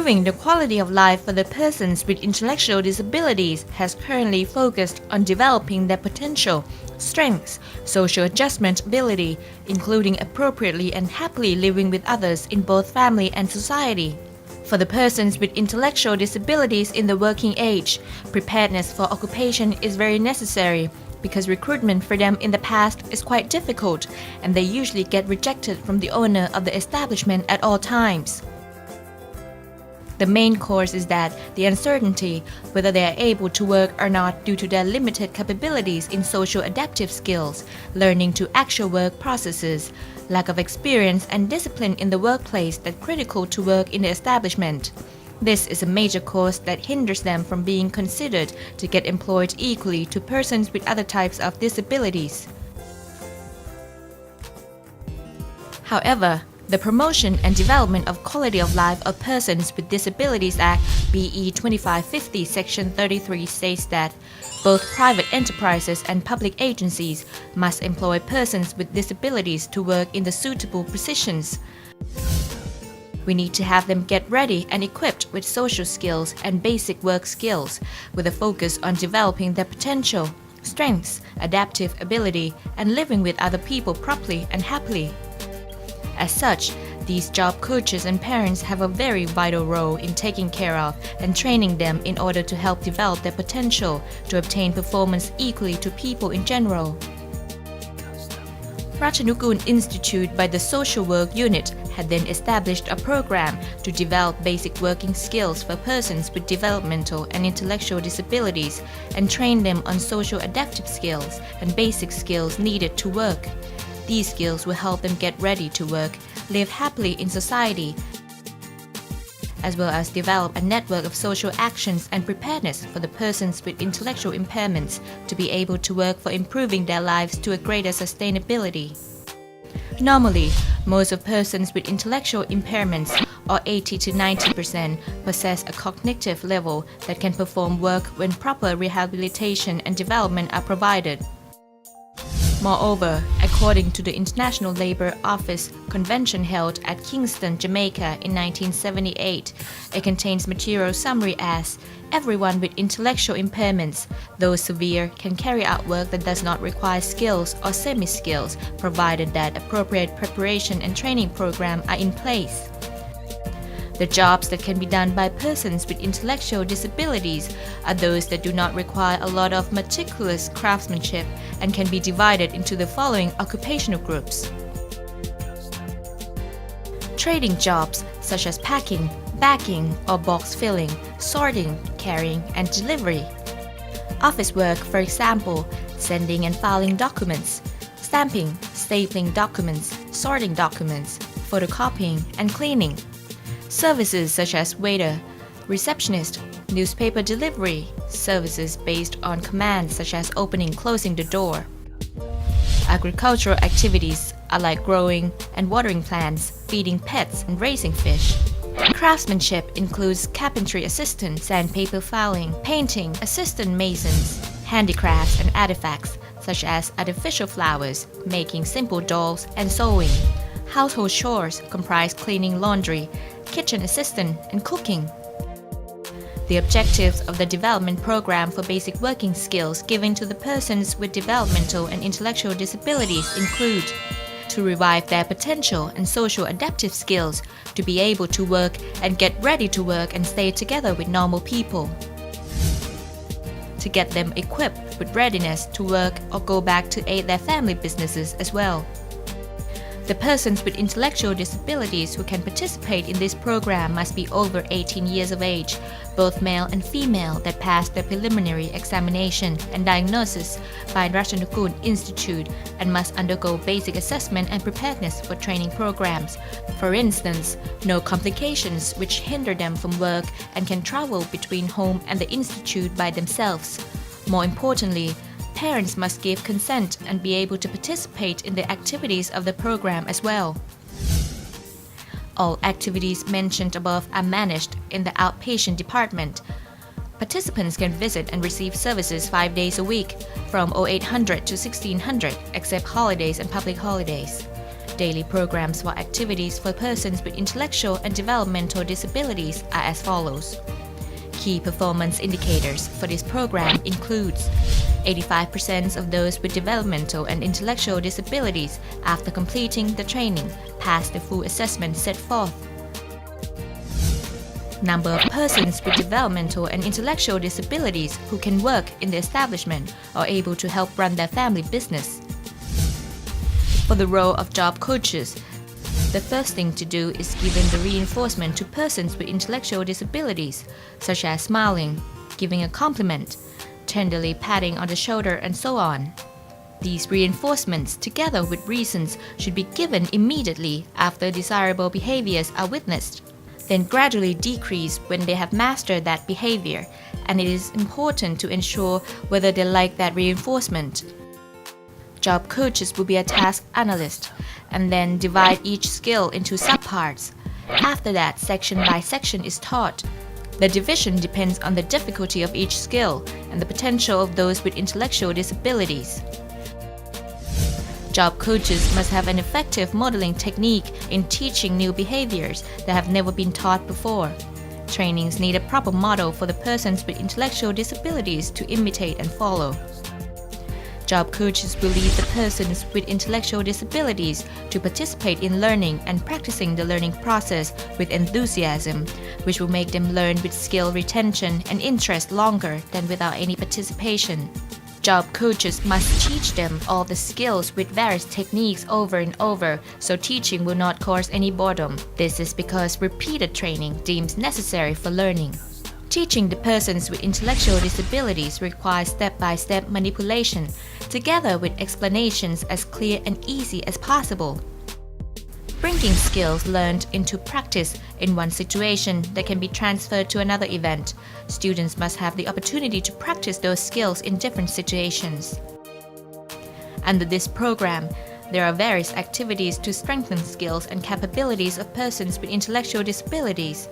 Improving the quality of life for the persons with intellectual disabilities has currently focused on developing their potential, strengths, social adjustment ability, including appropriately and happily living with others in both family and society. For the persons with intellectual disabilities in the working age, preparedness for occupation is very necessary because recruitment for them in the past is quite difficult and they usually get rejected from the owner of the establishment at all times. The main cause is that the uncertainty whether they are able to work or not due to their limited capabilities in social adaptive skills, learning to actual work processes, lack of experience and discipline in the workplace that critical to work in the establishment. This is a major cause that hinders them from being considered to get employed equally to persons with other types of disabilities. However, the Promotion and Development of Quality of Life of Persons with Disabilities Act BE 2550 Section 33 states that both private enterprises and public agencies must employ persons with disabilities to work in the suitable positions. We need to have them get ready and equipped with social skills and basic work skills, with a focus on developing their potential, strengths, adaptive ability, and living with other people properly and happily. As such, these job coaches and parents have a very vital role in taking care of and training them in order to help develop their potential to obtain performance equally to people in general. Ratchanukul Institute by the Social Work Unit had then established a program to develop basic working skills for persons with developmental and intellectual disabilities and train them on social adaptive skills and basic skills needed to work. These skills will help them get ready to work, live happily in society, as well as develop a network of social actions and preparedness for the persons with intellectual impairments to be able to work for improving their lives to a greater sustainability. Normally, most of persons with intellectual impairments, or 80 to 90%, possess a cognitive level that can perform work when proper rehabilitation and development are provided. Moreover, according to the International Labour Office convention held at Kingston, Jamaica in 1978, it contains material summary as everyone with intellectual impairments, though severe, can carry out work that does not require skills or semi-skills, provided that appropriate preparation and training program are in place. The jobs that can be done by persons with intellectual disabilities are those that do not require a lot of meticulous craftsmanship and can be divided into the following occupational groups. Trading jobs such as packing, bagging or box filling, sorting, carrying and delivery. Office work, for example, sending and filing documents, stamping, stapling documents, sorting documents, photocopying and cleaning. Services such as waiter, receptionist, newspaper delivery, services based on commands such as opening and closing the door. Agricultural activities are like growing and watering plants, feeding pets and raising fish. Craftsmanship includes carpentry assistant, sandpaper filing, painting, assistant masons, handicrafts and artifacts such as artificial flowers, making simple dolls and sewing. Household chores comprise cleaning laundry, kitchen assistant, and cooking. The objectives of the development program for basic working skills given to the persons with developmental and intellectual disabilities include to revive their potential and social adaptive skills to be able to work and get ready to work and stay together with normal people, to get them equipped with readiness to work or go back to aid their family businesses as well. The persons with intellectual disabilities who can participate in this program must be over 18 years of age, both male and female, that pass the preliminary examination and diagnosis by Ratchanukul Institute and must undergo basic assessment and preparedness for training programs. For instance, no complications which hinder them from work and can travel between home and the institute by themselves. More importantly, Parents must give consent and be able to participate in the activities of the program as well. All activities mentioned above are managed in the outpatient department. Participants can visit and receive services 5 days a week, from 0800 to 1600, except holidays and public holidays. Daily programs for activities for persons with intellectual and developmental disabilities are as follows. Key performance indicators for this program includes 85% of those with developmental and intellectual disabilities after completing the training pass the full assessment set forth. Number of persons with developmental and intellectual disabilities who can work in the establishment or able to help run their family business. For the role of job coaches, the first thing to do is giving the reinforcement to persons with intellectual disabilities, such as smiling, giving a compliment, tenderly patting on the shoulder, and so on. These reinforcements, together with reasons, should be given immediately after desirable behaviors are witnessed, then gradually decrease when they have mastered that behavior, and it is important to ensure whether they like that reinforcement. Job coaches will be a task analyst, and then divide each skill into subparts. After that, section by section is taught. The division depends on the difficulty of each skill and the potential of those with intellectual disabilities. Job coaches must have an effective modeling technique in teaching new behaviors that have never been taught before. Trainings need a proper model for the persons with intellectual disabilities to imitate and follow. Job coaches will lead the persons with intellectual disabilities to participate in learning and practicing the learning process with enthusiasm, which will make them learn with skill retention and interest longer than without any participation. Job coaches must teach them all the skills with various techniques over and over, so teaching will not cause any boredom. This is because repeated training deems necessary for learning. Teaching the persons with intellectual disabilities requires step-by-step manipulation, together with explanations as clear and easy as possible. Bringing skills learned into practice in one situation that can be transferred to another event, students must have the opportunity to practice those skills in different situations. Under this program, there are various activities to strengthen skills and capabilities of persons with intellectual disabilities.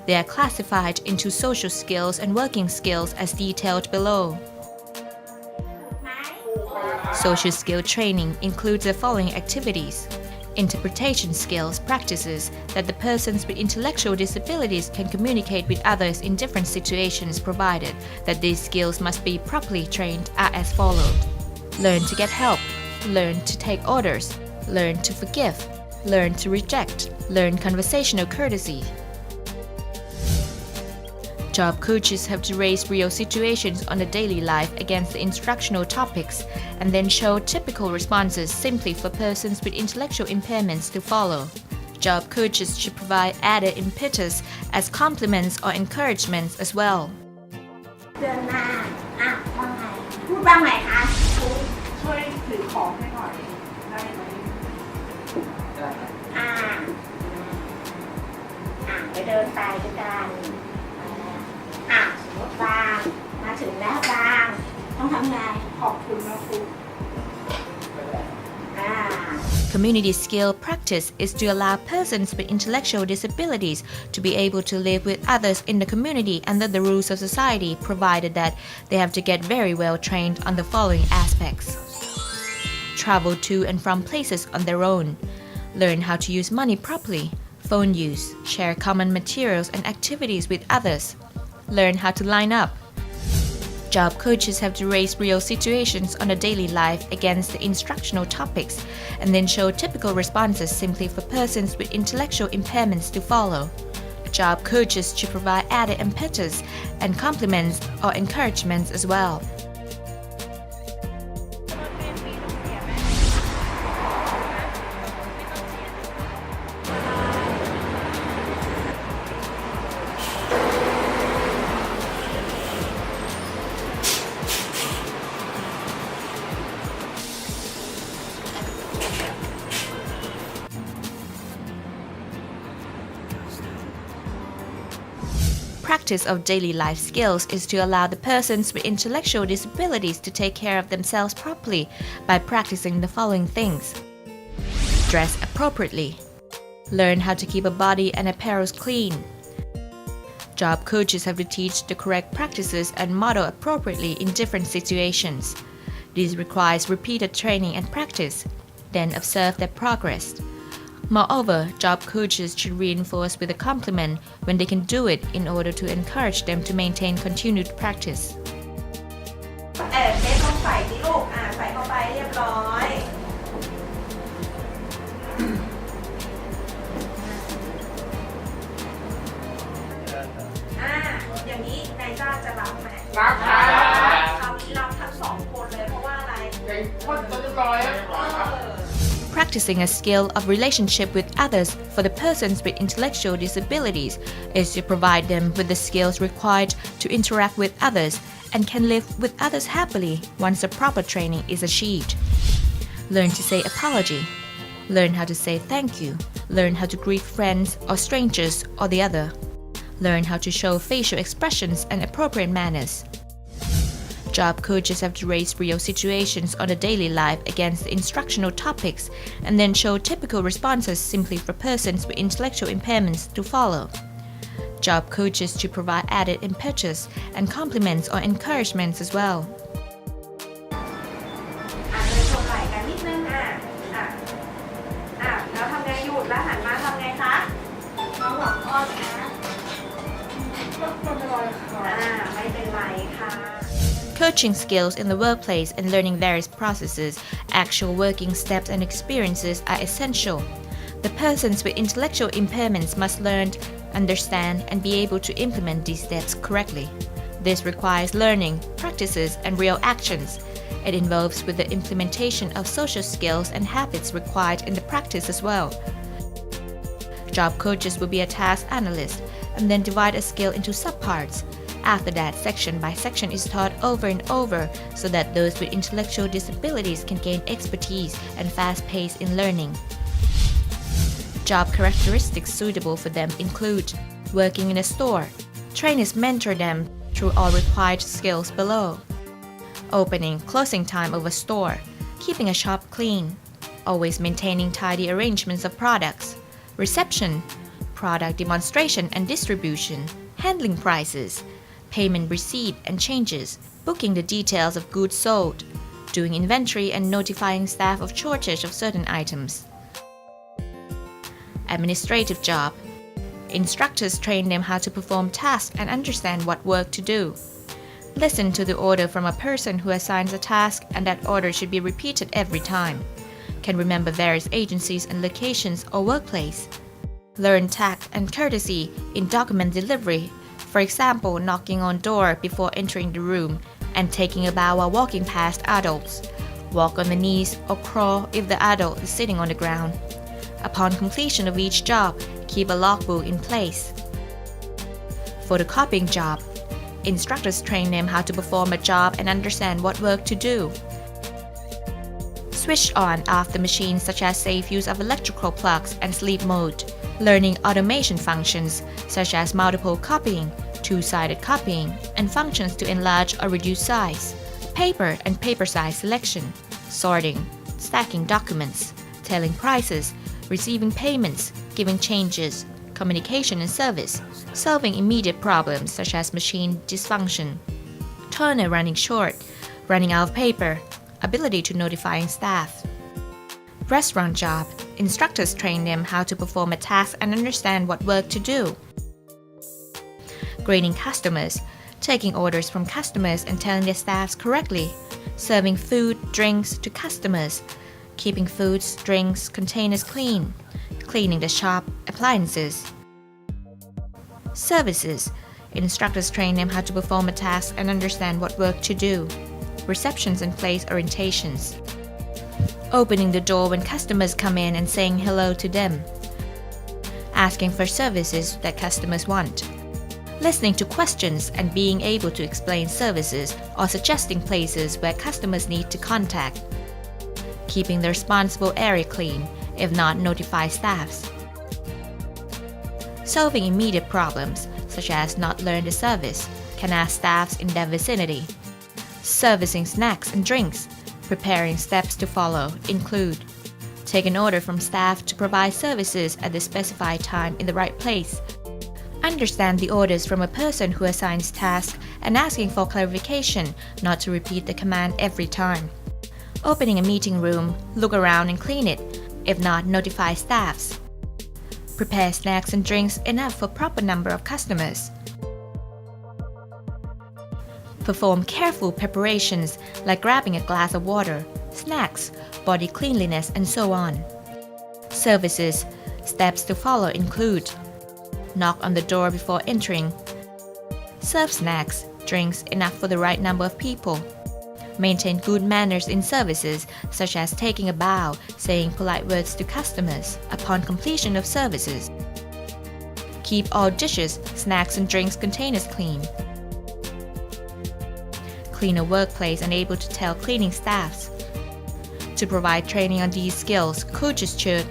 They are classified into social skills and working skills as detailed below. Social skill training includes the following activities. Interpretation skills practices that the persons with intellectual disabilities can communicate with others in different situations, provided that these skills must be properly trained, are as followed. Learn to get help, learn to take orders, learn to forgive, learn to reject, learn conversational courtesy. Job coaches have to raise real situations on the daily life against the instructional topics and then show typical responses simply for persons with intellectual impairments to follow. Job coaches should provide added impetus as compliments or encouragements as well. เดือนหน้าว่าไงพูดบ้างไหมคะช่วยถือของให้หน่อยได้ไหมไปเดินไปด้วยกันสมมติบางมาถึงแล้วบางต้องทำไงขอบคุณนะครู Community skill practice is to allow persons with intellectual disabilities to be able to live with others in the community under the rules of society, provided that they have to get very well trained on the following aspects. Travel to and from places on their own. Learn how to use money properly. Phone use. Share common materials and activities with others. Learn how to line up. Job coaches have to raise real situations on a daily life against the instructional topics and then show typical responses simply for persons with intellectual impairments to follow. Job coaches should provide added impetus and compliments or encouragements as well. practice of daily life skills is to allow the persons with intellectual disabilities to take care of themselves properly by practicing the following things. Dress appropriately. Learn how to keep a body and apparel clean. Job coaches have to teach the correct practices and model appropriately in different situations. This requires repeated training and practice, then observe their progress. Moreover, job coaches should reinforce with a compliment when they can do it in order to encourage them to maintain continued practice. เบ๊ต้องใส่ที่ลูกใส่เข้าไปเรียบร้อยอย่างนี้นายจ้างจะรับไหมรับครับคราวนี้รับทั้งสองคนเลยเพราะว่าอะไรคนจะเรียบร้อย Practicing a skill of relationship with others for the persons with intellectual disabilities is to provide them with the skills required to interact with others and can live with others happily once the proper training is achieved. Learn to say apology. Learn how to say thank you. Learn how to greet friends or strangers or the other. Learn how to show facial expressions and appropriate manners. Job coaches have to raise real situations on the daily life against the instructional topics and then show typical responses simply for persons with intellectual impairments to follow. Job coaches to provide added impetus and compliments or encouragements as well. ชมไหล่กันนิดนึงแล้วทำไงหยุดแล้วหันมาทำไงคะน้องหวังอ้อนนะไม่เป็นไรค่ะ Coaching skills in the workplace and learning various processes, actual working steps and experiences are essential. The persons with intellectual impairments must learn, understand, and be able to implement these steps correctly. This requires learning, practices, and real actions. It involves with the implementation of social skills and habits required in the practice as well. Job coaches will be a task analyst and then divide a skill into subparts. After that, section by section is taught over and over so that those with intellectual disabilities can gain expertise and fast pace in learning. Job characteristics suitable for them include working in a store. Trainers mentor them through all required skills below. Opening, closing time of a store, keeping a shop clean, always maintaining tidy arrangements of products, reception, product demonstration and distribution, handling prices, payment receipt and changes, booking the details of goods sold, doing inventory and notifying staff of shortage of certain items. Administrative job. Instructors train them how to perform tasks and understand what work to do. Listen to the order from a person who assigns a task and that order should be repeated every time. Can remember various agencies and locations or workplace. Learn tact and courtesy in document delivery. For example, knocking on door before entering the room and taking a bow while walking past adults. Walk on the knees or crawl if the adult is sitting on the ground. Upon completion of each job, keep a logbook in place. Photocopying job. Instructors train them how to perform a job and understand what work to do. Switch on off the machines such as safe use of electrical plugs and sleep mode. Learning automation functions such as multiple copying, two-sided copying, and functions to enlarge or reduce size. Paper and paper size selection. Sorting, stacking documents, telling prices, receiving payments, giving changes, communication and service, solving immediate problems such as machine dysfunction, toner running short, running out of paper, ability to notifying staff. Restaurant job. Instructors train them how to perform a task and understand what work to do. Greeting customers. Taking orders from customers and telling their staffs correctly. Serving food, drinks to customers. Keeping foods, drinks, containers clean. Cleaning the shop, appliances. Services. Instructors train them how to perform a task and understand what work to do. Receptions and place orientations. Opening the door when customers come in and saying hello to them. Asking for services that customers want. Listening to questions and being able to explain services or suggesting places where customers need to contact. Keeping the responsible area clean, if not notify staffs. Solving immediate problems, such as not learn the service, can ask staffs in their vicinity. Servicing snacks and drinks. Preparing steps to follow include take an order from staff to provide services at the specified time in the right place. Understand the orders from a person who assigns tasks and asking for clarification, not to repeat the command every time. Opening a meeting room, look around and clean it. If not, notify staffs. Prepare snacks and drinks enough for proper number of customers. Perform careful preparations like grabbing a glass of water, snacks, body cleanliness, and so on. Services. Steps to follow include knock on the door before entering. Serve snacks, drinks enough for the right number of people. Maintain good manners in services, such as taking a bow, saying polite words to customers upon completion of services. Keep all dishes, snacks, and drinks containers clean. Clean a workplace and able to tell cleaning staffs. To provide training on these skills, coaches should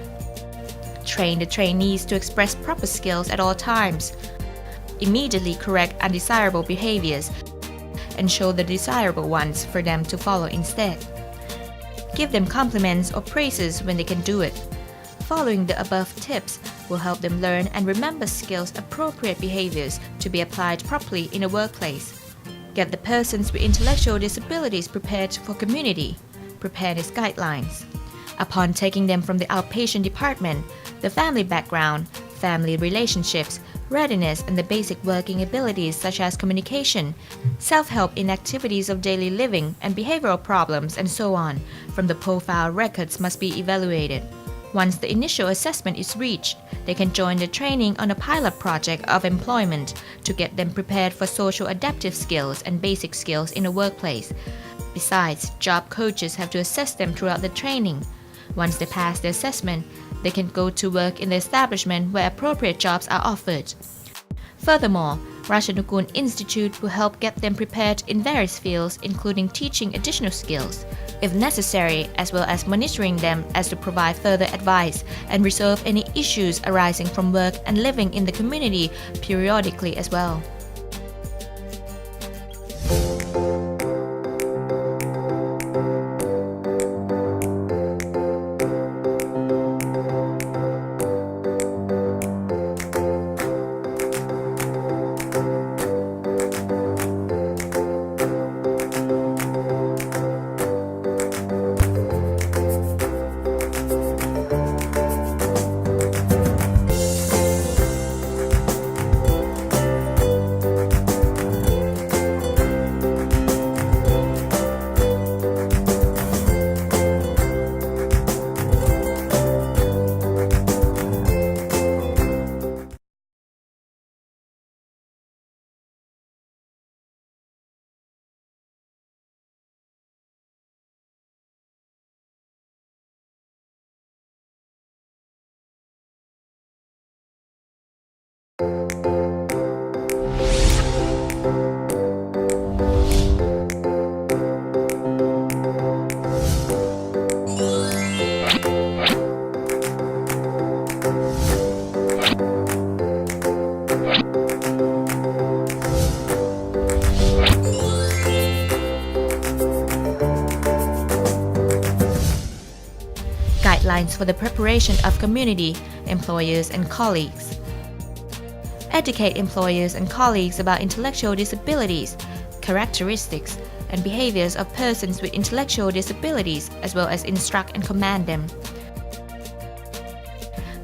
train the trainees to express proper skills at all times, immediately correct undesirable behaviors, and show the desirable ones for them to follow instead. Give them compliments or praises when they can do it. Following the above tips will help them learn and remember skills appropriate behaviors to be applied properly in a workplace. Get the persons with intellectual disabilities prepared for community. Prepare these guidelines. Upon taking them from the outpatient department, the family background, family relationships, readiness, and the basic working abilities such as communication, self-help in activities of daily living, and behavioral problems, and so on, from the profile records must be evaluated. Once the initial assessment is reached, they can join the training on a pilot project of employment to get them prepared for social adaptive skills and basic skills in a workplace. Besides, job coaches have to assess them throughout the training. Once they pass the assessment, they can go to work in the establishment where appropriate jobs are offered. Furthermore, Ratchanukul Institute will help get them prepared in various fields, including teaching additional skills, if necessary, as well as monitoring them as to provide further advice and resolve any issues arising from work and living in the community periodically as well. Guidelines for the preparation of community, employers, and colleagues. Educate employers and colleagues about intellectual disabilities, characteristics, and behaviors of persons with intellectual disabilities, as well as instruct and command them.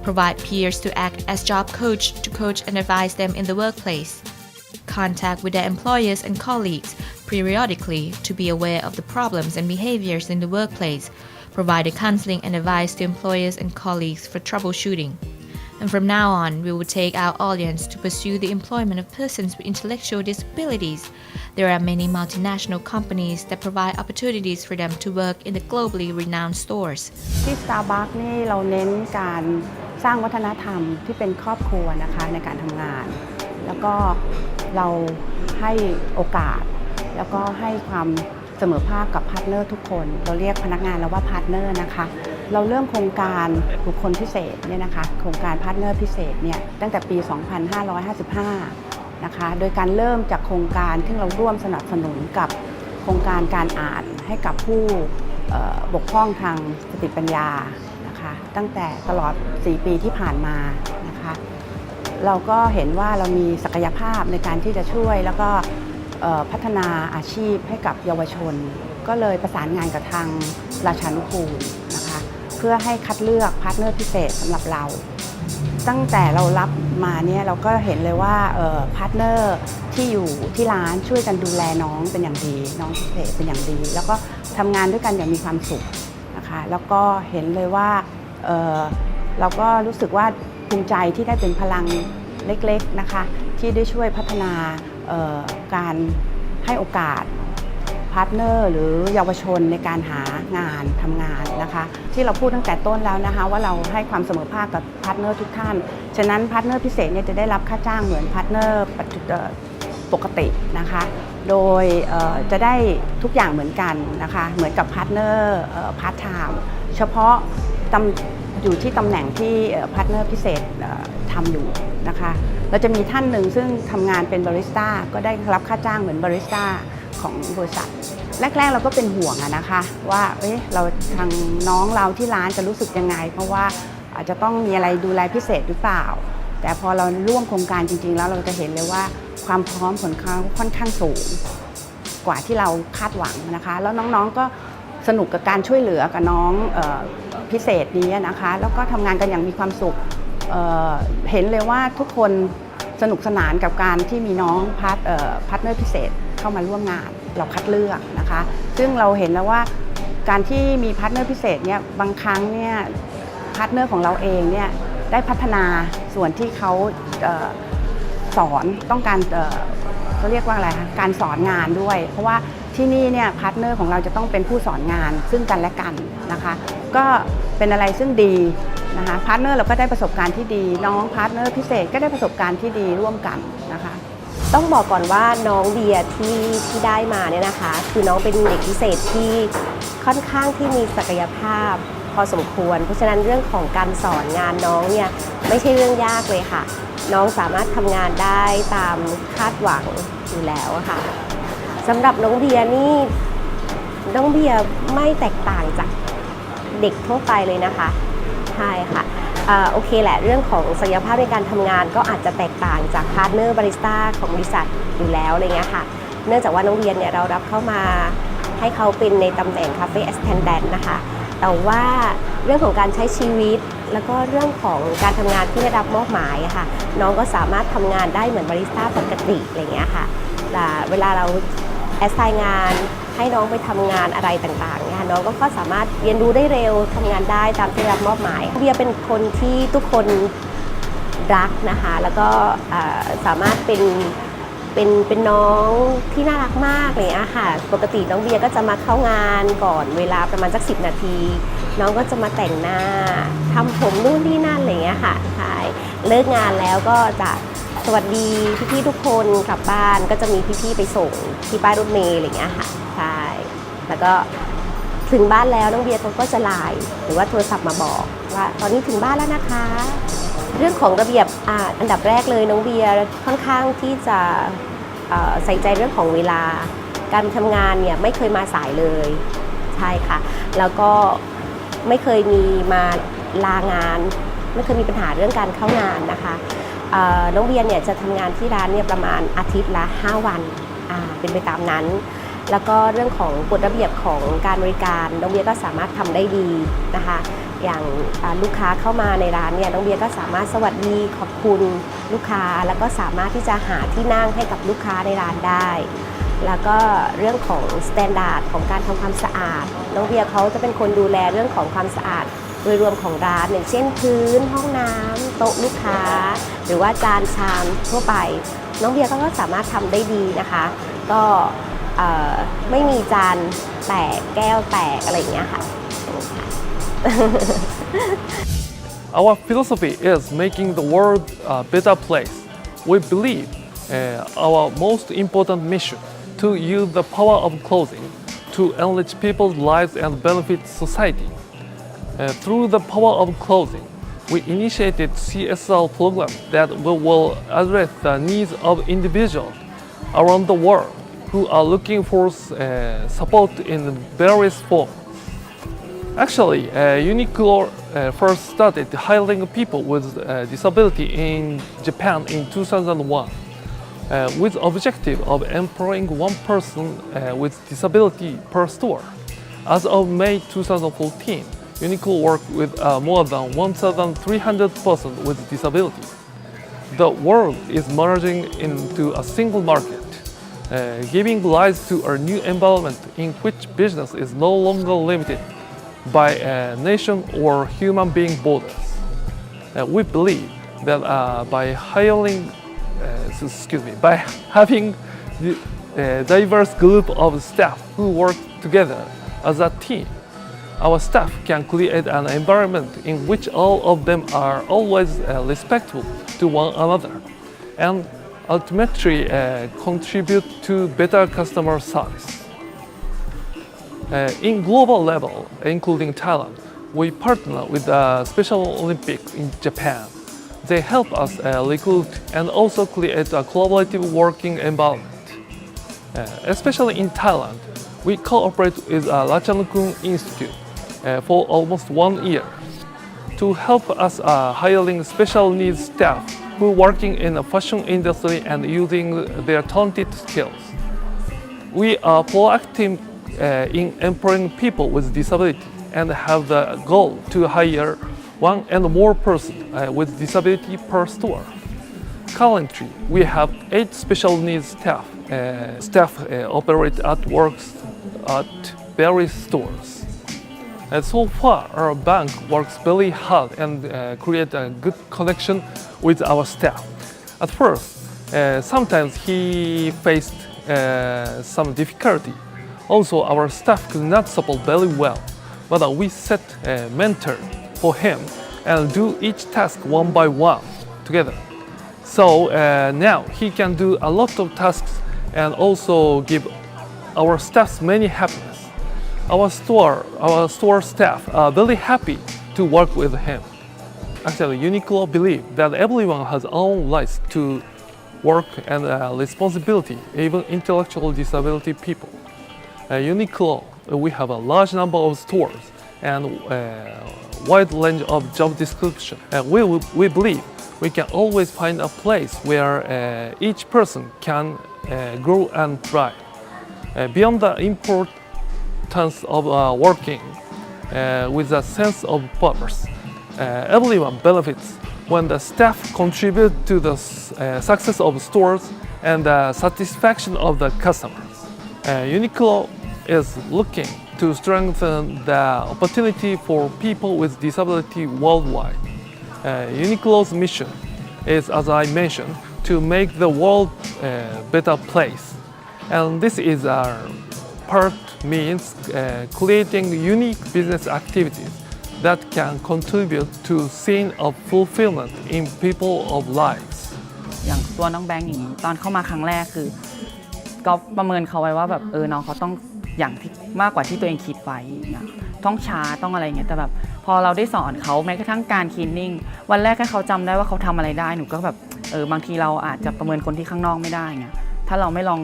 Provide peers to act as job coach to coach and advise them in the workplace. Contact with their employers and colleagues periodically to be aware of the problems and behaviors in the workplace. Provide counseling and advice to employers and colleagues for troubleshooting. And from now on, we will take our audience to pursue the employment of persons with intellectual disabilities. There are many multinational companies that provide opportunities for them to work in the globally renowned stores. ที่ Starbucks นี่เราเน้นการสร้างวัฒนธรรมที่เป็นครอบครัวนะคะในการทำงาน แล้วก็เราให้โอกาสแล้วก็ให้ความเสมอภาคกับพาร์ทเนอร์ทุกคนเราเรียกพนักงานแล้วว่าพาร์ทเนอร์นะคะเราเริ่มโครงการบุคคลพิเศษเนี่ยนะคะโครงการพาร์ทเนอร์พิเศษเนี่ยตั้งแต่ปี 2555 นะคะโดยการเริ่มจากโครงการที่เราร่วมสนับสนุนกับโครงการการอ่านให้กับผู้บกพร่องทางสติปัญญานะคะตั้งแต่ตลอด4 ปีที่ผ่านมานะคะเราก็เห็นว่าเรามีศักยภาพในการที่จะช่วยแล้วก็พัฒนาอาชีพให้กับเยาวชนก็เลยประสานงานกับทางราชานุกูลนะคะเพื่อให้คัดเลือกพาร์ทเนอร์พิเศษสำหรับเราตั้งแต่เรารับมาเนี่ยเราก็เห็นเลยว่าพาร์ทเนอร์ที่อยู่ที่ร้านช่วยกันดูแลน้องเป็นอย่างดีน้องพิเศษเป็นอย่างดีแล้วก็ทำงานด้วยกันอย่างมีความสุขนะคะแล้วก็เห็นเลยว่าเราก็รู้สึกว่าภูมิใจที่ได้เป็นพลังเล็กๆนะคะที่ได้ช่วยพัฒนาการให้โอกาสพาร์ทเนอร์หรือเยาวชนในการหางานทำงานนะคะที่เราพูดตั้งแต่ต้นแล้วนะคะว่าเราให้ความเสมอภาคกับพาร์ทเนอร์ทุกท่านฉะนั้นพาร์ทเนอร์พิเศษเนี่ยจะได้รับค่าจ้างเหมือนพาร์ทเนอร์ปกตินะคะโดยจะได้ทุกอย่างเหมือนกันนะคะเหมือนกับพาร์ทเนอร์พาร์ทไทม์เฉพาะอยู่ที่ตำแหน่งที่พาร์ทเนอร์พิเศษทำอยู่นะคะเราจะมีท่านหนึ่งซึ่งทำงานเป็นบาริสต้าก็ได้รับค่าจ้างเหมือนบาริสต้าของบริษัทแรกๆเราก็เป็นห่วงนะคะว่าเราทางน้องเราที่ร้านจะรู้สึกยังไงเพราะว่าอาจจะต้องมีอะไรดูแลพิเศษหรือเปล่าแต่พอเราร่วมโครงการจริงๆแล้วเราจะเห็นเลยว่าความพร้อมของเขาค่อนข้างสูงกว่าที่เราคาดหวังนะคะแล้วน้องๆก็สนุกกับการช่วยเหลือกับน้องพิเศษนี้นะคะแล้วก็ทำงานกันอย่างมีความสุขเห็นเลยว่าทุกคนสนุกสนานกับการที่มีน้องพาร์ทเนอร์พิเศษเข้ามาร่วมงานเราคัดเลือกนะคะซึ่งเราเห็นแล้วว่าการที่มีพาร์ทเนอร์พิเศษเนี่ยบางครั้งเนี่ยพาร์ทเนอร์ของเราเองเนี่ยได้พัฒนาส่วนที่เขาสอนต้องการเขาเรียกว่าอะไรคะการสอนงานด้วยเพราะว่าที่นี่เนี่ยพาร์ทเนอร์ของเราจะต้องเป็นผู้สอนงานซึ่งกันและกันนะคะก็เป็นอะไรซึ่งดีนะคะพาร์ทเนอร์เราก็ได้ประสบการณ์ที่ดีน้องพาร์ทเนอร์พิเศษก็ได้ประสบการณ์ที่ดีร่วมกันนะคะต้องบอกก่อนว่าน้องเบียร์ที่ได้มาเนี่ยนะคะคือน้องเป็นเด็กพิเศษที่ค่อนข้างที่มีศักยภาพพอสมควรเพราะฉะนั้นเรื่องของการสอนงานน้องเนี่ยไม่ใช่เรื่องยากเลยค่ะน้องสามารถทำงานได้ตามคาดหวังอยู่แล้วค่ะสำหรับน้องเบียร์นี่น้องเบียร์ไม่แตกต่างจากเด็กทั่วไปเลยนะคะใช่ค่ะโอเคแหละเรื่องของศักยภาพในการทำงานก็อาจจะแตกต่างจากพาร์ทเนอร์บาริสต้าของบริษัทอยู่แล้วอะไรเงี้ยค่ะเนื่องจากว่าน้องเบียร์เนี่ยเรารับเข้ามาให้เขาเป็นในตำแหน่งคาเฟ่แอสแทนแดนนะคะแต่ว่าเรื่องของการใช้ชีวิตแล้วก็เรื่องของการทำงานที่ได้รับมอบหมายค่ะน้องก็สามารถทำงานได้เหมือนบาริสต้าปกติอะไรเงี้ยค่ะแต่เวลาเราแอสไซน์งานให้น้องไปทำงานอะไรต่างๆเนี่ยน้องก็สามารถเรียนรู้ได้เร็วทำงานได้ตามที่ได้รับมอบหมายเบียร์เป็นคนที่ทุกคนรักนะคะแล้วก็สามารถเป็นน้องที่น่ารักมากเลยอะค่ะปกติน้องเบียร์ก็จะมาเข้างานก่อนเวลาประมาณสัก10 นาทีน้องก็จะมาแต่งหน้าทำผมนู่นนี่นั่นอะไรเงี้ยค่ะใช่เลิกงานแล้วก็จะสวัสดีพี่ๆทุกคนกลับบ้านก็จะมีพี่ๆไปส่งที่ป้ายรถเมล์อะไรเงี้ยค่ะใช่แล้วก็ถึงบ้านแล้วน้องเบียร์เขาก็จะไลน์หรือว่าโทรศัพท์มาบอกว่าตอนนี้ถึงบ้านแล้วนะคะเรื่องของระเบียบอันดับแรกเลยน้องเบียร์ค่อนข้างที่จะใส่ใจเรื่องของเวลาการทำงานเนี่ยไม่เคยมาสายเลยใช่ค่ะแล้วก็ไม่เคยมีมาลางานไม่เคยมีปัญหาเรื่องการเข้างานนะคะน้องเบียร์เนี่ยจะทำงานที่ร้านเนี่ยประมาณอาทิตย์ละ5 วันเป็นไปตามนั้นแล้วก็เรื่องของกฎระเบียบของการบริการน้องเบียร์ก็สามารถทำได้ดีนะคะอย่างลูกค้าเข้ามาในร้านเนี่ยน้องเบียร์ก็สามารถสวัสดีขอบคุณลูกค้าแล้วก็สามารถที่จะหาที่นั่งให้กับลูกค้าในร้านได้แล้วก็เรื่องของมาตรฐานของการทำความสะอาดน้องเบียร์เขาจะเป็นคนดูแลเรื่องของความสะอาดโดยรวมของร้านอย่างเช่นพื้นห้องน้ำโต๊ะลูกค้าหรือว่าจานชามทั่วไปน้องเบียร์ก็สามารถทำได้ดีนะคะก็ไม่มีจานแตกแก้วแตกอะไรอย่างเงี้ยค่ะ Our philosophy is making the world a better place. We believe our most important mission to use the power of clothing to enrich people's lives and benefit society. Through the power of clothing, we initiated CSR programs that will address the needs of individuals around the world who are looking for support in various forms. Actually, Uniqlo first started hiring people with disability in Japan in 2001, with the objective of employing one person with disability per store. As of May 2014, Uniqlo worked with more than 1,300 persons with disabilities. The world is merging into a single market, giving rise to a new environment in which business is no longer limited by nation or human being borders. We believe that by having a diverse group of staff who work together as a team, our staff can create an environment in which all of them are always respectful to one another and ultimately contribute to better customer service. In global level, including Thailand, we partner with the Special Olympics in Japan. They help us recruit and also create a collaborative working environment. Especially in Thailand, we cooperate with Ratchanukung Institute for almost 1 year to help us hiring special needs staff who are working in the fashion industry and using their talented skills. We are proactive in employing people with disability and have the goal to hire one and more persons with disability per store. Currently, we have 8 special needs staff. Operate at works at various stores. So far, our bank works very hard and create a good connection with our staff. At first, sometimes he faced some difficulty. Also, our staff could not support very well, but we set a mentor for him and do each task one by one together. So now he can do a lot of tasks and also give our staff many happiness. Our store staff are very happy to work with him. Actually, Uniqlo believes that everyone has own rights to work and responsibility, even intellectual disability people. Uniqlo, we have a large number of stores and wide range of job description. We believe we can always find a place where each person can grow and thrive. Beyond the importance of working with a sense of purpose, everyone benefits when the staff contribute to the success of stores and the satisfaction of the customers. Uniqlo is looking to strengthen the opportunity for people with disability worldwide. Uniqlo's mission is, as I mentioned, to make the world a better place. And this is our part means creating unique business activities that can contribute to scene of fulfillment in people of lives. อย่างตัวน้องแบงค์อย่างนี้ตอนเข้ามาครั้งแรกคือก็ประเมินเขาไว้ว่าแบบน้องเขาต้องอย่างที่มากกว่าที่ตัวเองคิดไว้ต้องช้าต้องอะไรเงี้ยแต่แบบพอเราได้สอนเขาแม้กระทั่งการคลีนนิ่งวันแรกแค่เขาจำได้ว่าเขาทำอะไรได้หนูก็แบบบางทีเราอาจจะประเมินคนที่ข้างนอกไม่ได้เงี้ยถ้าเราไม่ลอง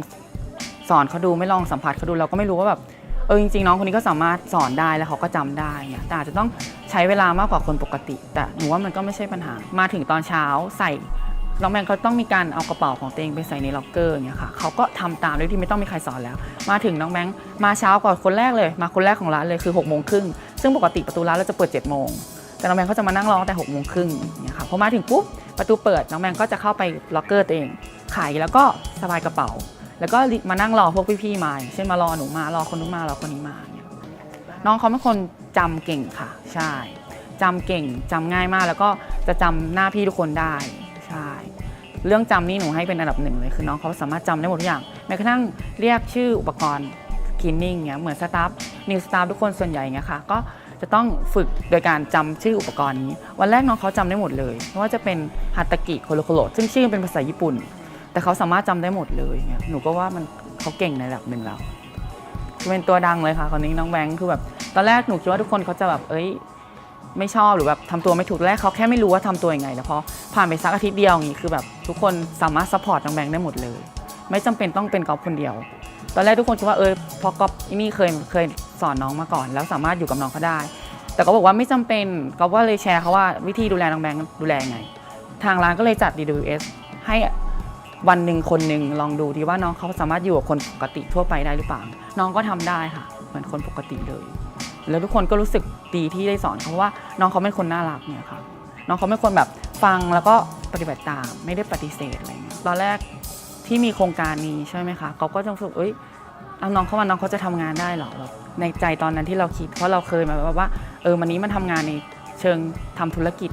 สอนเขาดูไม่ลองสัมผัสเขาดูเราก็ไม่รู้ว่าแบบจริงๆน้องคนนี้ก็สามารถสอนได้แล้วเขาก็จำได้เงี้ยแต่อาจจะต้องใช้เวลามากกว่าคนปกติแต่หนูว่ามันก็ไม่ใช่ปัญหามาถึงตอนเช้าใส่น้องแบงค์เขาต้องมีการเอากระเป๋าของตัวเองไปใส่ในล็อกเกอร์อย่างเงี้ยค่ะเขาก็ทำตามโดยที่ไม่ต้องมีใครสอนแล้วมาถึงน้องแบงค์มาเช้ากว่าคนแรกเลยมาคนแรกของร้านเลยคือ6:30ซึ่งปกติประตูร้านเราจะเปิด7:00แต่น้องแบงค์เขาจะมานั่งรอตั้งแต่6:30เนี่ยค่ะพอมาถึงปุ๊บประตูเปิดน้องแบงค์ก็จะเข้าไปล็อกเกอร์ตัวเองขายแล้วก็สบายกระเป๋าแล้วก็มานั่งรอพวกพี่ๆมาเช่นมารอหนูมารอคนนู้นมารอคนนี้มาเนี่ยน้องเขาเป็นคนจำเก่งค่ะใช่จำเก่งจำง่ายมากแล้วก็จะจำหน้าพี่ทุกคนได้ใช่เรื่องจำนี่หนูให้เป็นอันดับ1เลยคือน้องเขาสามารถจำได้หมดทุกอย่างแม้กระทั่งเรียกชื่ออุปกรณ์คลีนนิ่งเนี่ยเหมือนสตาฟนิวสตาฟทุกคนส่วนใหญ่เงี้ยค่ะก็จะต้องฝึกโดยการจำชื่ออุปกรณ์นี้วันแรกน้องเขาจำได้หมดเลยไม่ว่าจะเป็นฮัตตากิโคโลโคโรซึ่งชื่อเป็นภาษาญี่ปุ่นแต่เขาสามารถจำได้หมดเลยเนี่ยหนูก็ว่ามันเขาเก่งในระดับ1แล้วเป็นตัวดังเลยค่ะคนนี้น้องแบงค์คือแบบตอนแรกหนูคิดว่าทุกคนเขาจะแบบ ไม่ชอบหรือแบบทำตัวไม่ถูกแรกเขาแค่ไม่รู้ว่าทำตัวยังไงแต่พอผ่านไปสักอาทิตย์เดียวอย่างนี้คือแบบทุกคนสามารถซัพพอร์ตน้องแบงค์ได้หมดเลยไม่จำเป็นต้องเป็นก๊อฟคนเดียวตอนแรกทุกคนคิดว่าพอก๊อฟนี่เคยสอนน้องมาก่อนแล้วสามารถอยู่กับน้องเขาได้แต่ก็บอกว่าไม่จำเป็นก๊อฟก็เลยแชร์เขาว่าวิธีดูแลน้องแบงค์ดูแลยังไงทางร้านก็เลยจัด DWS ให้วันหนึ่งคนหนึ่งลองดูดีว่าน้องเขาสามารถอยู่กับคนปกติทั่วไปได้หรือเปล่าน้องก็ทำได้ค่ะเหมือนคนปกติเลยแล้วทุกคนก็รู้สึกดีที่ได้สอนเขาว่าน้องเขาเป็นคนน่ารักเนี่ยค่ะน้องเขาเป็นคนแบบฟังแล้วก็ปฏิบัติตามไม่ได้ปฏิเสธอะไรเงี้ยตอนแรกที่มีโครงการนี้ใช่ไหมคะเขาก็จะรู้สึกเอาน้องเขามาน้องเขาจะทำงานได้หรอในใจตอนนั้นที่เราคิดเพราะเราเคยมาแบบว่าวันนี้มันทำงานในเชิงทำธุรกิจ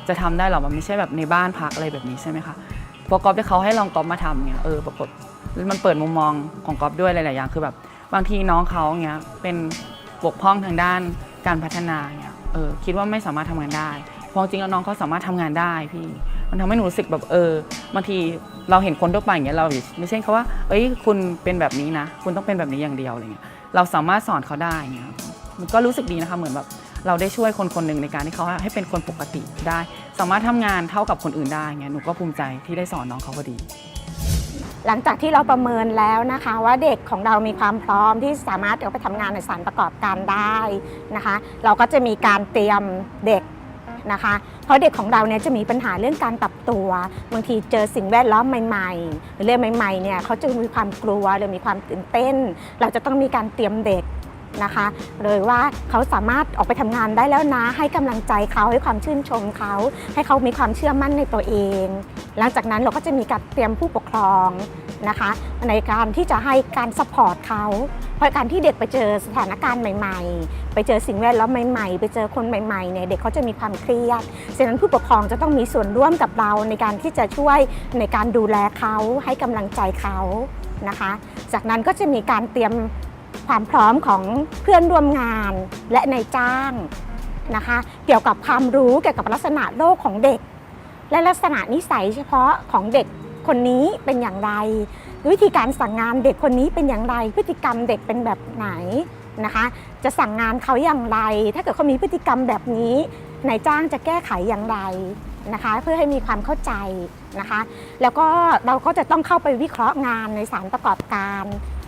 จะทำได้หรอมันไม่ใช่แบบในบ้านพักอะไรแบบนี้ใช่ไหมคะพอก๊อฟได้เขาให้ลองก๊อฟมาทำเนี่ยปรากฏมันเปิดมุมมองของก๊อฟด้วยหลายๆอย่างคือแบบบางทีน้องเขาเงี้ยเป็นบกพร่องทางด้านการพัฒนาเนี่ยคิดว่าไม่สามารถทำงานได้พอจริงแล้วน้องเขาสามารถทำงานได้พี่มันทำให้หนูรู้สึกแบบบางทีเราเห็นคนทั่วไปอย่างเงี้ยเราไม่ใช่เขาว่าคุณเป็นแบบนี้นะคุณต้องเป็นแบบนี้อย่างเดียวอะไรเงี้ยเราสามารถสอนเขาได้เงี้ยมันก็รู้สึกดีนะคะเหมือนแบบเราได้ช่วยคนคนหนึ่งในการที่เขาให้เป็นคนปกติได้สามารถทำงานเท่ากับคนอื่นได้เงี้ยหนูก็ภูมิใจที่ได้สอนน้องเขาพอดีหลังจากที่เราประเมินแล้วนะคะว่าเด็กของเรามีความพร้อมที่สามารถเอาไปทำงานในสถานประกอบการได้นะคะเราก็จะมีการเตรียมเด็กนะคะเพราะเด็กของเราเนี่ยจะมีปัญหาเรื่องการปรับตัวบางทีเจอสิ่งแวดล้อมใหม่ๆหรือเรื่องใหม่ๆเนี่ยเขาจะมีความกลัวหรือมีความตื่นเต้นเราจะต้องมีการเตรียมเด็กนะคะเลยว่าเขาสามารถออกไปทำงานได้แล้วนะให้กำลังใจเขาให้ความชื่นชมเขาให้เขามีความเชื่อมั่นในตัวเองหลังจากนั้นเราก็จะมีการเตรียมผู้ปกครองนะคะในการที่จะให้การซัพพอร์ตเขาเพราะการที่เด็กไปเจอสถานการณ์ใหม่ๆไปเจอสิ่งแวดล้อมใหม่ๆไปเจอคนใหม่ๆเนี่ยเด็กเขาจะมีความเครียดฉะนั้นผู้ปกครองจะต้องมีส่วนร่วมกับเราในการที่จะช่วยในการดูแลเขาให้กำลังใจเขานะคะจากนั้นก็จะมีการเตรียมความพร้อมของเพื่อนร่วมงานและนายจ้างนะคะเกี่ยวกับความรู้เกี่ยวกับลักษณะโลกของเด็กและลักษณะนิสัยเฉพาะของเด็กคนนี้เป็นอย่างไรวิธีการสั่งงานเด็กคนนี้เป็นอย่างไรพฤติกรรมเด็กเป็นแบบไหนนะคะจะสั่งงานเขาอย่างไรถ้าเกิดเขามีพฤติกรรมแบบนี้นายจ้างจะแก้ไขอย่างไรนะคะเพื่อให้มีความเข้าใจนะคะแล้วก็เราก็จะต้องเข้าไปวิเคราะห์งานในสถานประกอบการ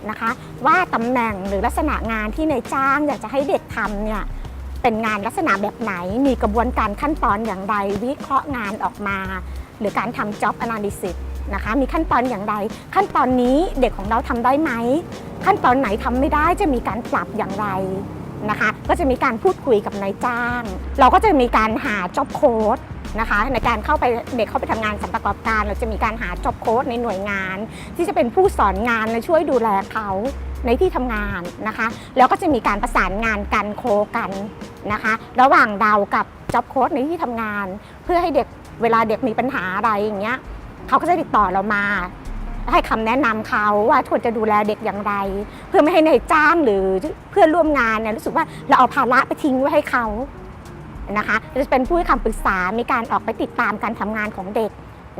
นะคะว่าตำแหน่งหรือลักษณะงานที่นายจ้างอยากจะให้เด็กทำเนี่ยเป็นงานลักษณะแบบไหนมีกระบวนการขั้นตอนอย่างไรวิเคราะห์งานออกมาหรือการทำ job analysis นะคะมีขั้นตอนอย่างไรขั้นตอนนี้เด็กของเราทำได้ไหมขั้นตอนไหนทำไม่ได้จะมีการปรับอย่างไรนะคะก็จะมีการพูดคุยกับนายจ้างเราก็จะมีการหา job code นะคะในการเข้าไปเด็กเข้าไปทำงานสถานประกอบการเราจะมีการหา job code ในหน่วยงานที่จะเป็นผู้สอนงานและช่วยดูแลเขาในที่ทำงานนะคะแล้วก็จะมีการประสานงานกันโคกันนะคะระหว่างเรากับ job code ในที่ทำงานเพื่อให้เด็กเวลาเด็กมีปัญหาอะไรอย่างเงี้ยเขาก็จะติดต่อเรามาให้คำแนะนำเขาว่าควรจะดูแลเด็กอย่างไรเพื่อไม่ให้นายจ้างหรือเพื่อนร่วมงานเนี่ยรู้สึกว่าเราเอาภาระไปทิ้งไว้ให้เขานะคะจะเป็นผู้ให้คำปรึกษามีการออกไปติดตามการทำงานของเด็ก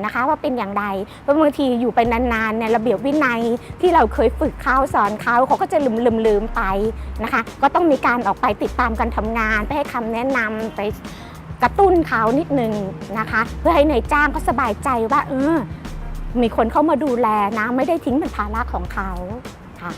นะคะว่าเป็นอย่างไรเพราะบางทีอยู่ไปนานๆเนี่ยระเบียบวินัยที่เราเคยฝึกเขาสอนเขาก็จะลืมไปนะคะก็ต้องมีการออกไปติดตามการทำงานไปให้คำแนะนำไปกระตุ้นเขานิดนึงนะคะเพื่อให้นายจ้างเขาสบายใจว่ามีคนเข้ามาดูแลนะไม่ได้ทิ้งเป็นภาระของเขาค่ะ